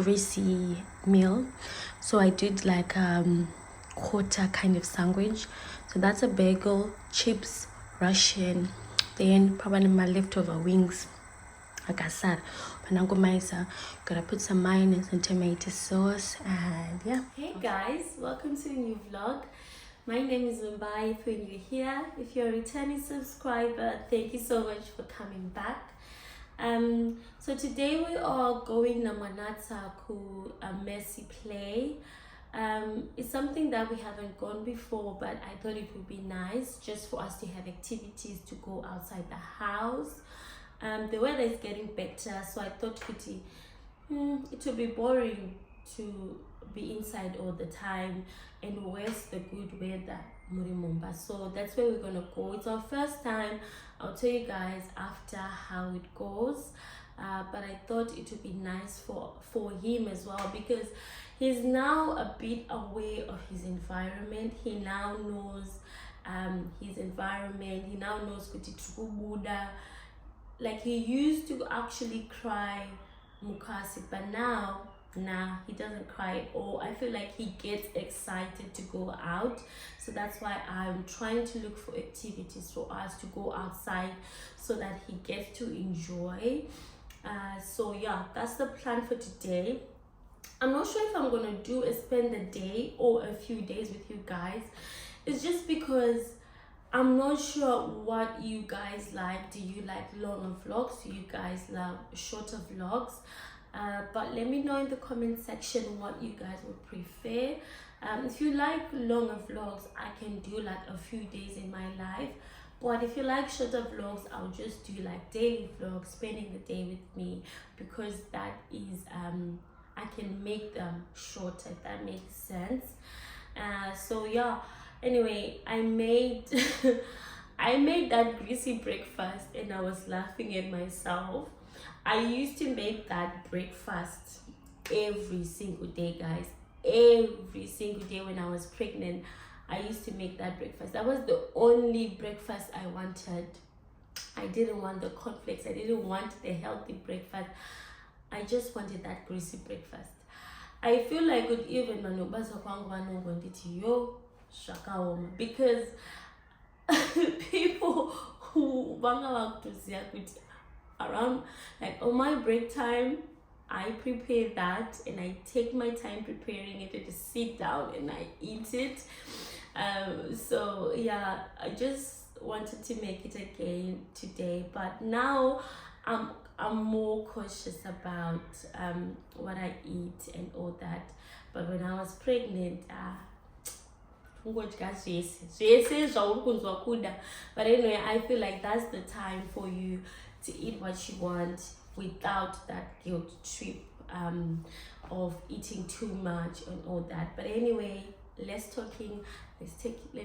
greasy meal. So I did like quarter kind of sandwich. So that's a bagel, chips, Russian, then probably my leftover wings. Like I said, gotta put some mayonnaise and tomato sauce, and yeah. Hey guys, welcome to a new vlog. My name is Zimbabwean. If you're here, if you're a returning subscriber, thank you so much for coming back. So today we are going Namanatsa to a messy play. It's something that we haven't gone before, but I thought it would be nice just for us to have activities to go outside the house. The weather is getting better, so I thought it would be boring to be inside all the time, and where's the good weather, Murimumba. So that's where we're gonna go. It's our first time. I'll tell you guys after how it goes, but I thought it would be nice for him as well, because he's now a bit aware of his environment. He now knows his environment. He now knows Buddha. Like, he used to actually cry mukasi, but now he doesn't cry at all. I feel like he gets excited to go out, so that's why I'm trying to look for activities for us to go outside so that he gets to enjoy. So yeah, that's the plan for today. I'm not sure if I'm gonna spend the day or a few days with you guys. It's just because I'm not sure what you guys like. Do you like longer vlogs? Do you guys love shorter vlogs? But let me know in the comment section what you guys would prefer. If you like longer vlogs, I can do like a few days in my life. But if you like shorter vlogs, I'll just do like daily vlogs, spending the day with me, because that is I can make them shorter, if that makes sense. So yeah. Anyway, I made that greasy breakfast and I was laughing at myself. I used to make that breakfast every single day, guys. Every single day when I was pregnant, I used to make that breakfast. That was the only breakfast I wanted. I didn't want the cornflakes. I didn't want the healthy breakfast. I just wanted that greasy breakfast. I feel like it even because people who around, like on my break time, I prepare that and I take my time preparing it and just sit down and I eat it. So yeah, I just wanted to make it again today, but now I'm more cautious about what I eat and all that. But when I was pregnant, but anyway, I feel like that's the time for you to eat what you want without that guilt trip of eating too much and all that. But anyway, let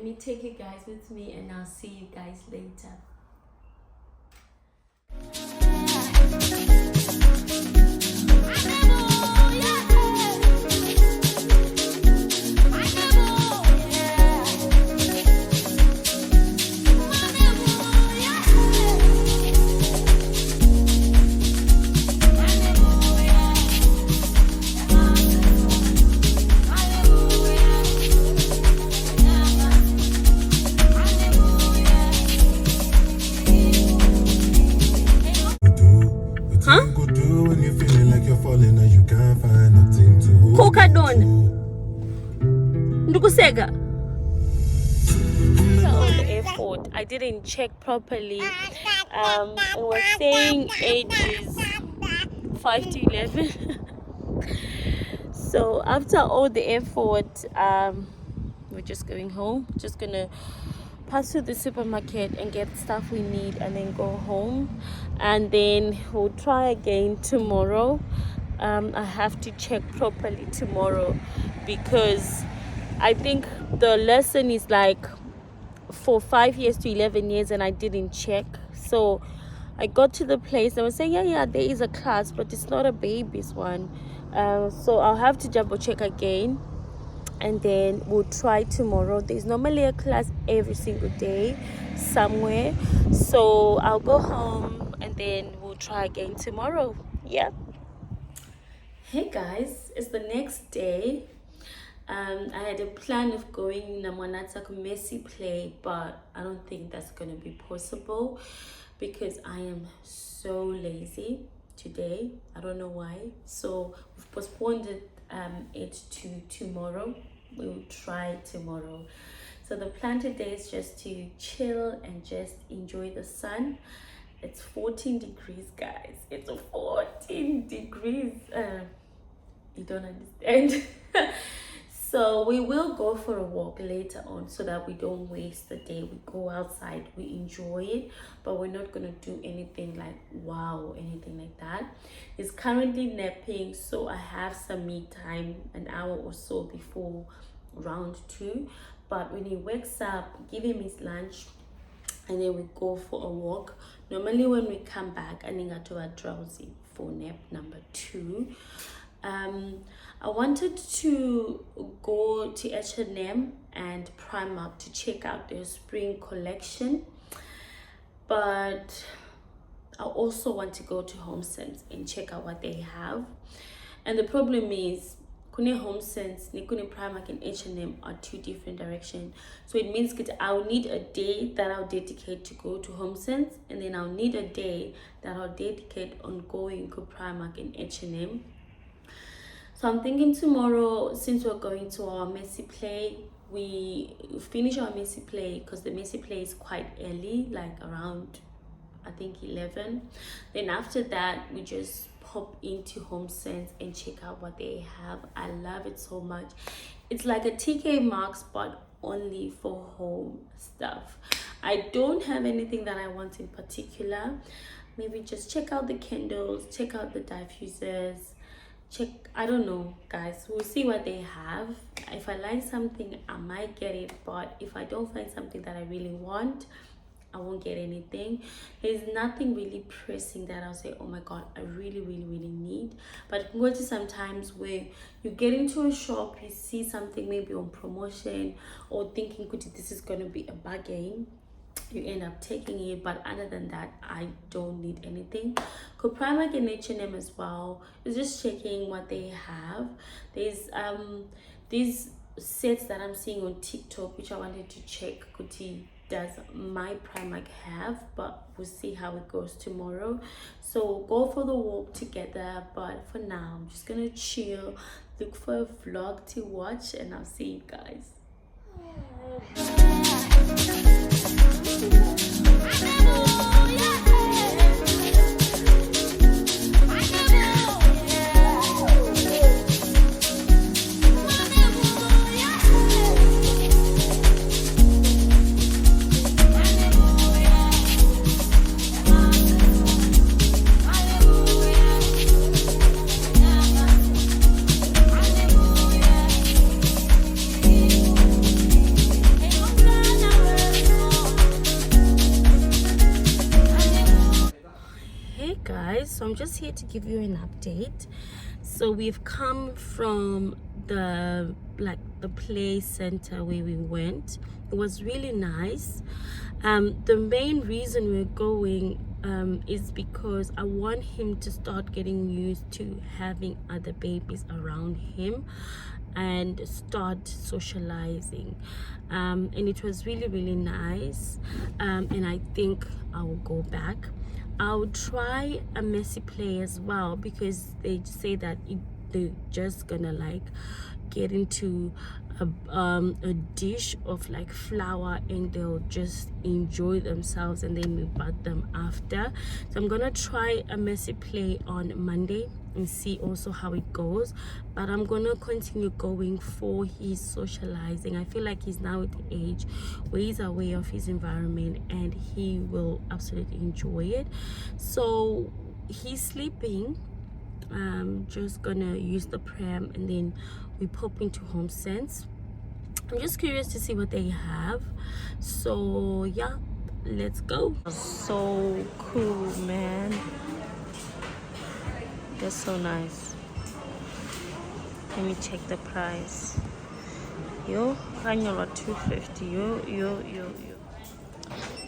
me take you guys with me, and I'll see you guys later. Airport, I didn't check properly. It was saying ages 5 to 11. So after all the effort, we're just going home. Just gonna pass through the supermarket and get stuff we need and then go home, and then we'll try again tomorrow. I have to check properly tomorrow, because I think the lesson is like for 5 years to 11 years and I didn't check. So I got to the place, I was saying yeah there is a class, but it's not a baby's one. So I'll have to double check again, and then we'll try tomorrow. There's normally a class every single day somewhere, so I'll go home and then we'll try again tomorrow. Yeah. Hey guys, it's the next day. I had a plan of going Namanatsak Messi play, but I don't think that's gonna be possible because I am so lazy today. I don't know why. So we've postponed it to tomorrow. We'll try tomorrow. So the plan today is just to chill and just enjoy the sun. It's 14 degrees, guys. It's 14 degrees. You don't understand. So we will go for a walk later on so that we don't waste the day. We go outside, we enjoy it, but we're not gonna do anything like wow or anything like that. He's currently napping, so I have some me time, an hour or so before round 2. But when he wakes up, give him his lunch, and then we go for a walk. Normally when we come back, I think I drowsy for nap number 2. I wanted to go to H&M and Primark to check out their spring collection, but I also want to go to Homesense and check out what they have. And the problem is Kune Homesense, Nikune Primark and H&M are 2 different directions. So it means that I'll need a day that I'll dedicate to go to Homesense, and then I'll need a day that I'll dedicate on going to Primark and H&M. So I'm thinking tomorrow, since we're going to our Messi play, we finish our Messi play because the Messi play is quite early, like around I think 11. Then after that, we just pop into Homesense and check out what they have. I love it so much. It's like a TK Maxx but only for home stuff. I don't have anything that I want in particular. Maybe just check out the candles, check out the diffusers, check, I don't know guys, we'll see what they have. If I like something, I might get it, but if I don't find something that I really want, I won't get anything. There's nothing really pressing that I'll say, oh my god, I really need. But go to sometimes where you get into a shop, you see something maybe on promotion or thinking this is going to be a bargain, you end up taking it. But other than that, I don't need anything. Primark and H&M as well is just checking what they have. There's these sets that I'm seeing on TikTok which I wanted to check does my Primark have, but we'll see how it goes tomorrow. So we'll go for the walk together, but for now I'm just gonna chill, look for a vlog to watch, and I'll see you guys. So I'm just here to give you an update. So we've come from the play center where we went. It was really nice. The main reason we're going is because I want him to start getting used to having other babies around him and start socializing, and it was really nice, and I think I will go back. I'll try a Messi play as well because they say that they're just gonna like get into a dish of like flour and they'll just enjoy themselves, and then we bat them after. So I'm gonna try a Messi play on Monday and see also how it goes, but I'm gonna continue going for his socializing. I feel like he's now at the age where he's aware of his environment and he will absolutely enjoy it. So he's sleeping. Just gonna use the pram and then we pop into Homesense. I'm just curious to see what they have, so yeah, let's go. So cool, man. They're so nice. Let me check the price. Yo, annual 250. Yo.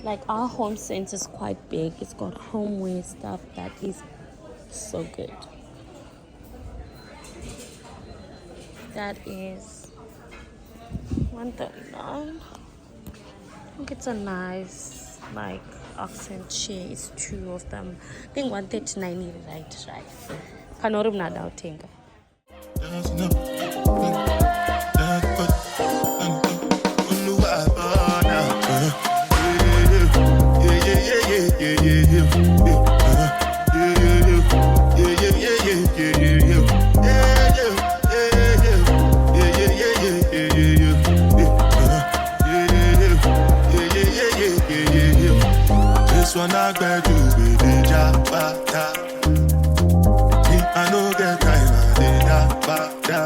Like our Homesense is quite big. It's got homeware stuff that is so good. That is 139. I think it's a nice like accent chair. It's two of them. I think 139 is right. Kanorum na doubting. This one I better do with the jabata. I know get time, I did that bada.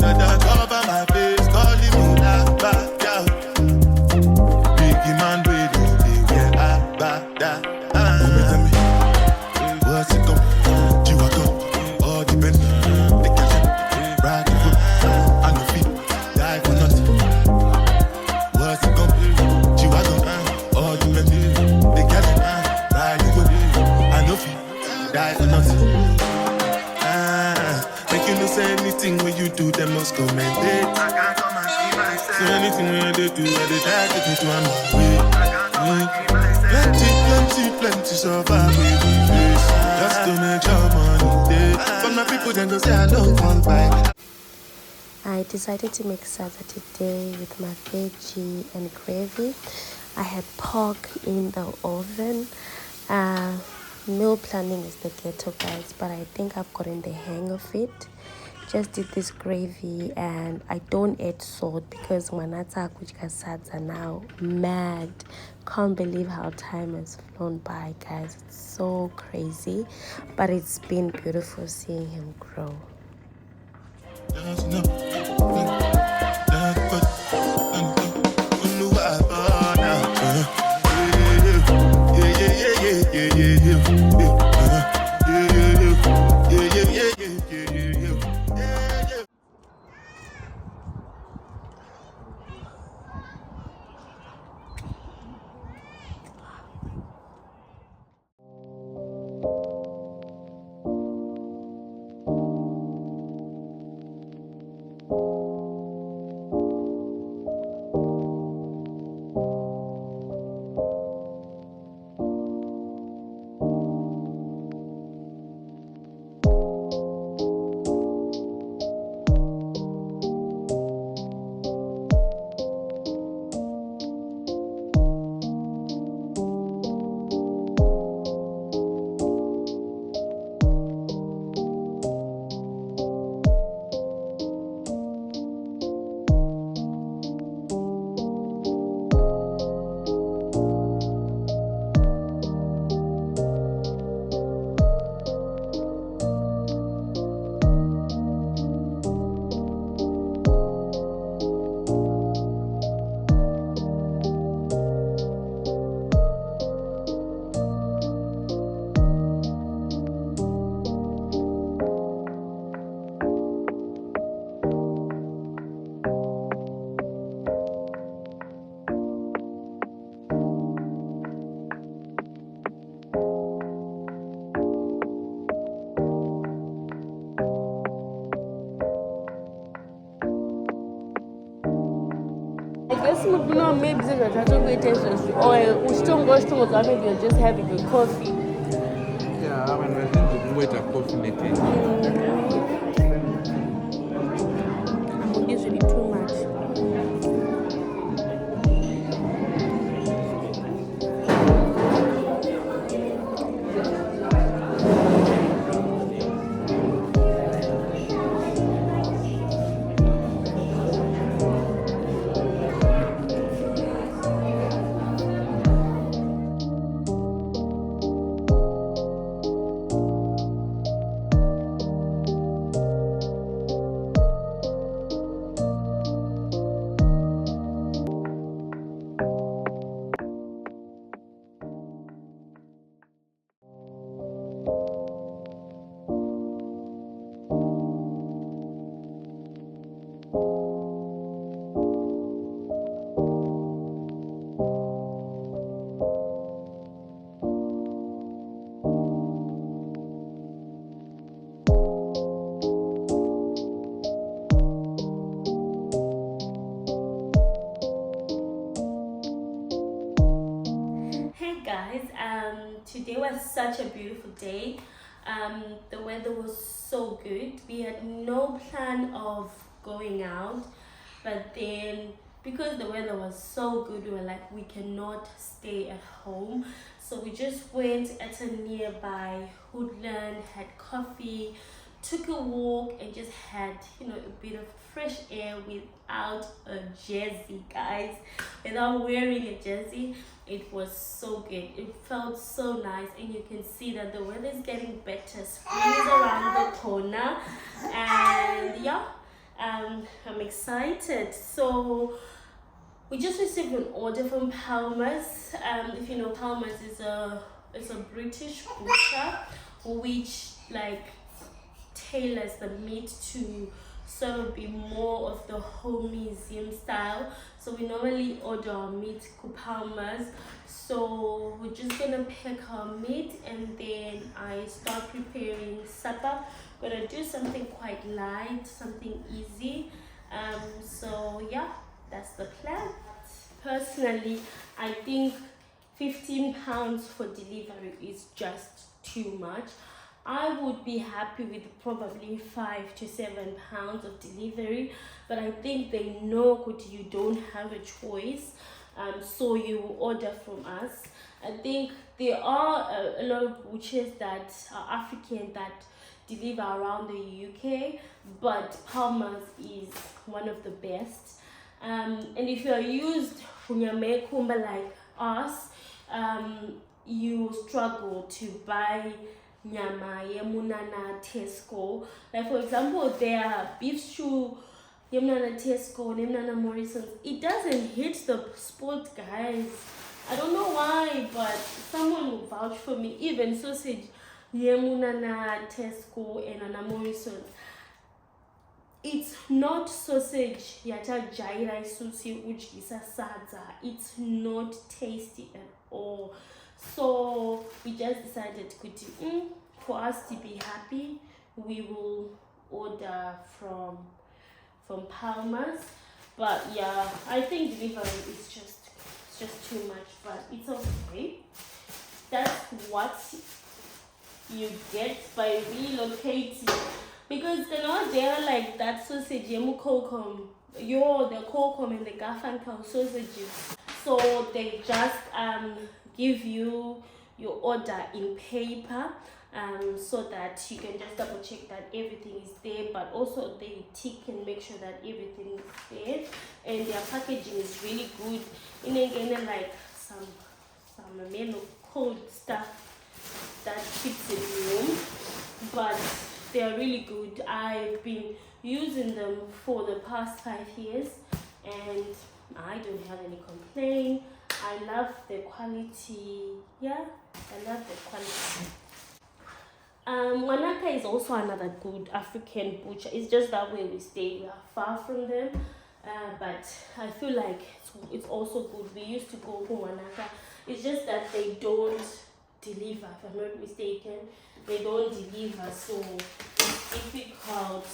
That cover my face, calling me that bada. Biggie man, we don't be where I bada. Tell me, what's it come? Chihuahua, all depend. The cash, ride the foot. I know feet, die for nothing. What's it come? Chihuahua, all depend. The cash, ride the foot. I know feet, die for nothing. Make you know say anything when you do, them must commend it. I can't come and see myself. So anything when they do, I they try to take me to a way. I can't come and see myself. Plenty survive with the face. Just to make your money. But my people then go say I don't want buy. I decided to make salad today with my veggie and gravy. I had pork in the oven. Meal planning is the ghetto, guys, but I think I've gotten the hang of it. Just did this gravy and I don't add salt because manata kuchikasads are now mad. Can't believe how time has flown by, guys. It's so crazy, but it's been beautiful seeing him grow. No, maybe I don't pay attention. Or maybe you're just having a coffee. Yeah, I mean, I think we wait a coffee making. I'm usually too much. guys. Today was such a beautiful day. The weather was so good. We had no plan of going out, but then because the weather was so good, we were like, we cannot stay at home, so we just went at a nearby woodland, had coffee, took a walk, and just had a bit of fresh air without a jersey, guys. Without wearing a jersey, it was so good. It felt so nice, and you can see that the weather is getting better. Spring is around the corner, and yeah, I'm excited. So we just received an order from Palmer's. If you know, Palmer's is a British butcher which tailors the meat to sort of be more of the Homesense style. So we normally order our meat to Palmer's. So we're just gonna pick our meat, and then I start preparing supper. Gonna do something quite light, something easy. So yeah, that's the plan. Personally, I think £15 for delivery is just too much. I would be happy with probably £5 to £7 of delivery, but I think they know you don't have a choice, so you order from us. I think there are a lot of butchers that are African that deliver around the UK, but Palmer's is one of the best. And if you are used Hunyamekumba like us, you struggle to buy nyama yemunana Tesco. Like for example, their beef stew yemunana Tesco, yemunana Morrison's, it doesn't hit the spot, guys. I don't know why, but someone will vouch for me. Even sausage yemunana Tesco and Anna Morrison's, it's not sausage yata jaira isusi ujisa sadza. It's not tasty at all. So we just decided for us to be happy, we will order from Palmer's. But yeah, I think delivery is just too much, but it's okay. That's what you get by relocating. Because they're like that sausage, the Colcom and the Garfunkel sausages. So they just give you your order in paper, so that you can just double check that everything is there, but also they tick and make sure that everything is there, and their packaging is really good. And again, like some cold stuff that keeps it warm, but they are really good. I've been using them for the past 5 years, and I don't have any complaint. I love the quality. Yeah, I love the quality. Wanaka is also another good African butcher. It's just that where we stay, we are far from them, but I feel like it's also good. We used to go to Wanaka. It's just that they don't deliver, if I'm not mistaken. They don't deliver, so it's difficult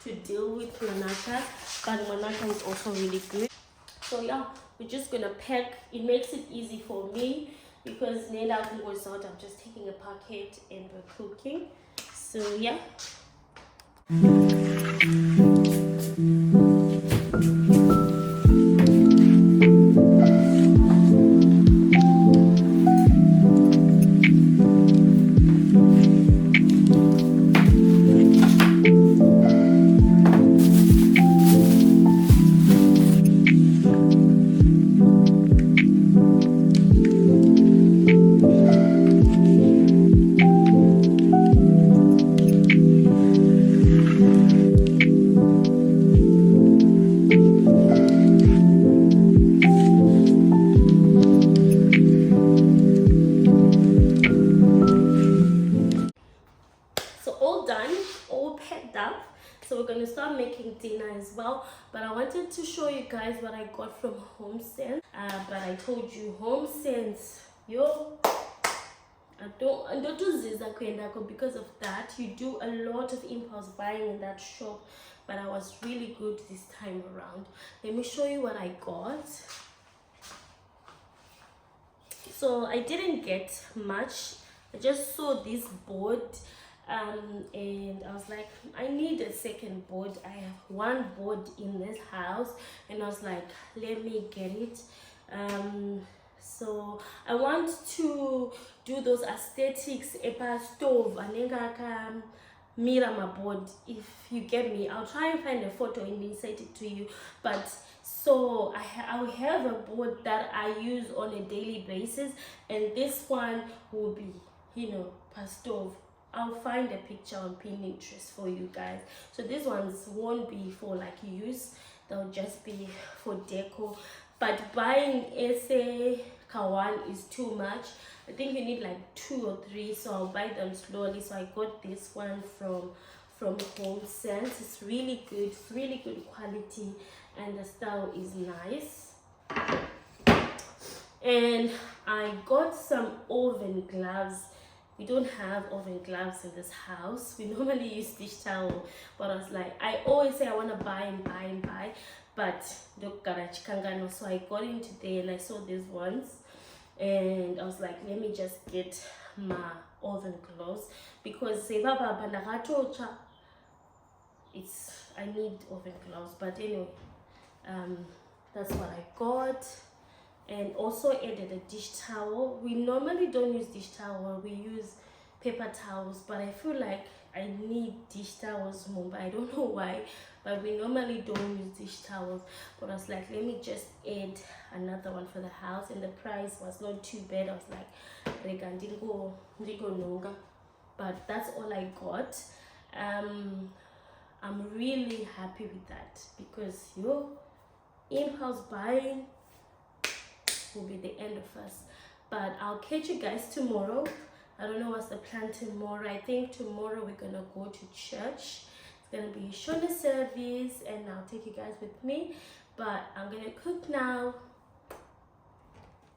to deal with Wanaka, but Wanaka is also really good. So yeah, we're just gonna pack. It makes it easy for me because Nela goes out, I'm just taking a packet and we're cooking. So yeah. So we're gonna start making dinner as well, but I wanted to show you guys what I got from Homesense. But I told you Homesense, I don't do Ziza Kwendako. Because of that, you do a lot of impulse buying in that shop, but I was really good this time around. Let me show you what I got. So I didn't get much. I just saw this board, and I was like, I need a second board. I have one board in this house, and I was like, let me get it. So I want to do those aesthetics epa stove anenga mirror my board. If you get me, I'll try and find a photo and insert it to you. But so I will have a board that I use on a daily basis, and this one will be, you know, per stove. I'll find a picture on Pinterest for you guys. So these ones won't be for like use, they'll just be for deco. But buying SA Kawan is too much. I think you need like 2 or 3, so I'll buy them slowly. So I got this one from Homesense. It's really good, it's really good quality, and the style is nice. And I got some oven gloves. We don't have oven gloves in this house. We normally use dish towel, but I was like, I always say I want to buy and buy and buy, but so I got into there and I saw these ones, and I was like, let me just get my oven gloves, because I need oven gloves. But anyway, that's what I got. And also added a dish towel. We normally don't use dish towel, we use paper towels, but I feel like I need dish towels more, but I don't know why. But we normally don't use dish towels, but I was like, let me just add another one for the house, and the price was not too bad. I was like, but that's all I got. I'm really happy with that, because impulse buying will be the end of us. But I'll catch you guys tomorrow. I don't know what's the plan tomorrow. I think tomorrow we're gonna go to church. It's gonna be a Shona service, and I'll take you guys with me. But I'm gonna cook now.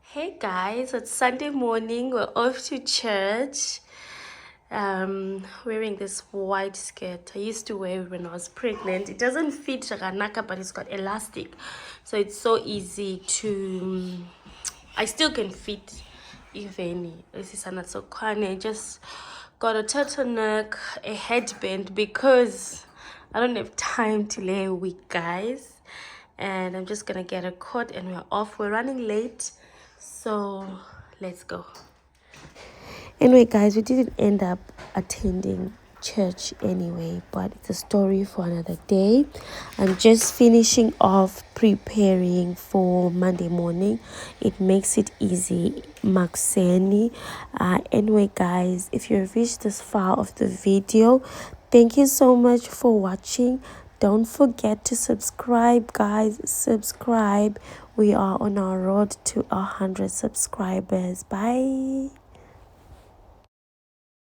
Hey guys, it's Sunday morning. We're off to church. Wearing this white skirt. I used to wear it when I was pregnant. It doesn't fit Ranaka, but it's got elastic, so it's so easy to I still can fit even. This is not so I just got a turtleneck, a headband, because I don't have time to lay a wig, guys. And I'm just gonna get a coat, and we're off. We're running late, so let's go. Anyway, guys, we didn't end up attending church anyway, but it's a story for another day. I'm just finishing off preparing for Monday morning. It makes it easy, Maxeni. Anyway, guys, if you've reached this far of the video, thank you so much for watching. Don't forget to subscribe, guys. Subscribe. We are on our road to 100 subscribers. Bye.